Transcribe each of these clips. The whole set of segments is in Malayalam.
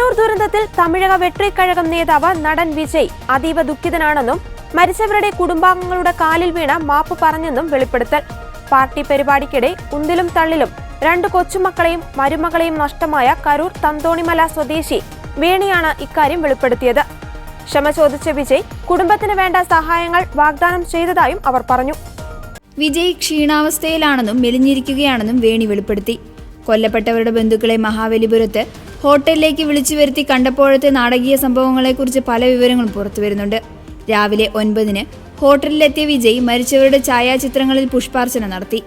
കരൂർ ദുരന്തത്തിൽ തമിഴക വെട്രിക്കഴകം നേതാവ് നടൻ വിജയ് അതീവ ദുഃഖിതനാണെന്നും മരിച്ചവരുടെ കുടുംബാംഗങ്ങളുടെ കാലിൽ വീണ മാപ്പ് പറഞ്ഞെന്നും വെളിപ്പെടുത്തൽ. പാർട്ടി പരിപാടിക്കിടെ ഉന്തിലും തള്ളിലും 2 കൊച്ചുമക്കളെയും മരുമകളെയും നഷ്ടമായ കരൂർ തന്തോണിമല സ്വദേശി വേണിയാണ് ഇക്കാര്യം വെളിപ്പെടുത്തിയത്. ക്ഷമ ചോദിച്ച വിജയ് കുടുംബത്തിന് വേണ്ട സഹായങ്ങൾ വാഗ്ദാനം ചെയ്തതായും അവർ പറഞ്ഞു. വിജയ് ക്ഷീണാവസ്ഥയിലാണെന്നും മെലിഞ്ഞിരിക്കുകയാണെന്നും വേണി വെളിപ്പെടുത്തി. കൊല്ലപ്പെട്ടവരുടെ ബന്ധുക്കളെ മഹാബലിപുരത്ത് ഹോട്ടലിലേക്ക് വിളിച്ചു വരുത്തി കണ്ടപ്പോഴത്തെ നാടകീയ സംഭവങ്ങളെക്കുറിച്ച് പല വിവരങ്ങളും പുറത്തുവരുന്നുണ്ട്. രാവിലെ 9-ന് ഹോട്ടലിലെത്തിയ വിജയ് മരിച്ചവരുടെ ഛായാചിത്രങ്ങളിൽ പുഷ്പാർച്ചന നടത്തി.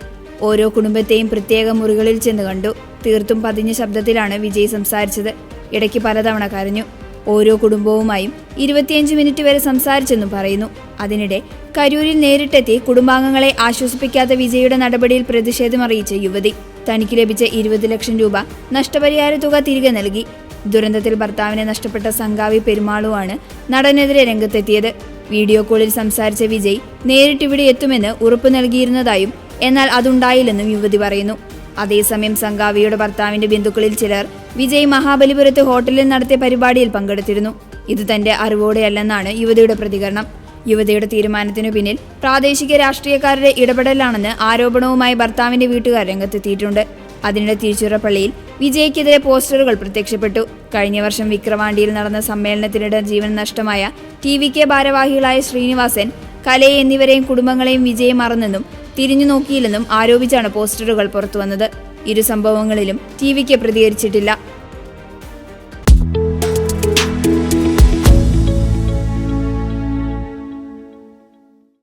ഓരോ കുടുംബത്തെയും പ്രത്യേക മുറികളിൽ ചെന്ന് കണ്ടു. തീർത്തും പതിഞ്ഞ ശബ്ദത്തിലാണ് വിജയ് സംസാരിച്ചത്. ഇടയ്ക്ക് പലതവണ കരഞ്ഞു. ഓരോ കുടുംബവുമായും 25 മിനിറ്റ് വരെ സംസാരിച്ചെന്നും പറയുന്നു. അതിനിടെ കരൂരിൽ നേരിട്ടെത്തി കുടുംബാംഗങ്ങളെ ആശ്വസിപ്പിക്കാത്ത വിജയുടെ നടപടിയിൽ പ്രതിഷേധമറിയിച്ച യുവതി തനിക്ക് ലഭിച്ച 20 ലക്ഷം രൂപ നഷ്ടപരിഹാര തുക തിരികെ നൽകി. ദുരന്തത്തിൽ ഭർത്താവിനെ നഷ്ടപ്പെട്ട സംഗാവി പെരുമാളുവാണ് നടനെതിരെ രംഗത്തെത്തിയത്. വീഡിയോ കോളിൽ സംസാരിച്ച വിജയ് നേരിട്ടിവിടെ എത്തുമെന്ന് ഉറപ്പു നൽകിയിരുന്നതായും എന്നാൽ അതുണ്ടായില്ലെന്നും യുവതി പറയുന്നു. അതേസമയം സംഗാവിയുടെ ഭർത്താവിന്റെ ബന്ധുക്കളിൽ ചിലർ വിജയ് മഹാബലിപുരത്ത് ഹോട്ടലിൽ നടത്തിയ പരിപാടിയിൽ പങ്കെടുത്തിരുന്നു. ഇത് തന്റെ അറിവോടെയല്ലെന്നാണ് യുവതിയുടെ പ്രതികരണം. യുവതിയുടെ തീരുമാനത്തിനു പിന്നിൽ പ്രാദേശിക രാഷ്ട്രീയക്കാരുടെ ഇടപെടലാണെന്ന് ആരോപണവുമായി ഭർത്താവിന്റെ വീട്ടുകാർ രംഗത്തെത്തിയിട്ടുണ്ട്. അതിനിടെ തിരുച്ചിറപ്പള്ളിയിൽ വിജയ്ക്കെതിരെ പോസ്റ്ററുകൾ പ്രത്യക്ഷപ്പെട്ടു. കഴിഞ്ഞ വർഷം വിക്രവാണ്ടിയിൽ നടന്ന സമ്മേളനത്തിനിടെ ജീവൻ നഷ്ടമായ TVK ഭാരവാഹികളായ ശ്രീനിവാസൻ, കലയെ എന്നിവരെയും കുടുംബങ്ങളെയും വിജയ് മറന്നെന്നും തിരിഞ്ഞു നോക്കിയില്ലെന്നും ആരോപിച്ചാണ് പോസ്റ്ററുകൾ പുറത്തുവന്നത്. ഇരു സംഭവങ്ങളിലും TVK പ്രതികരിച്ചിട്ടില്ല.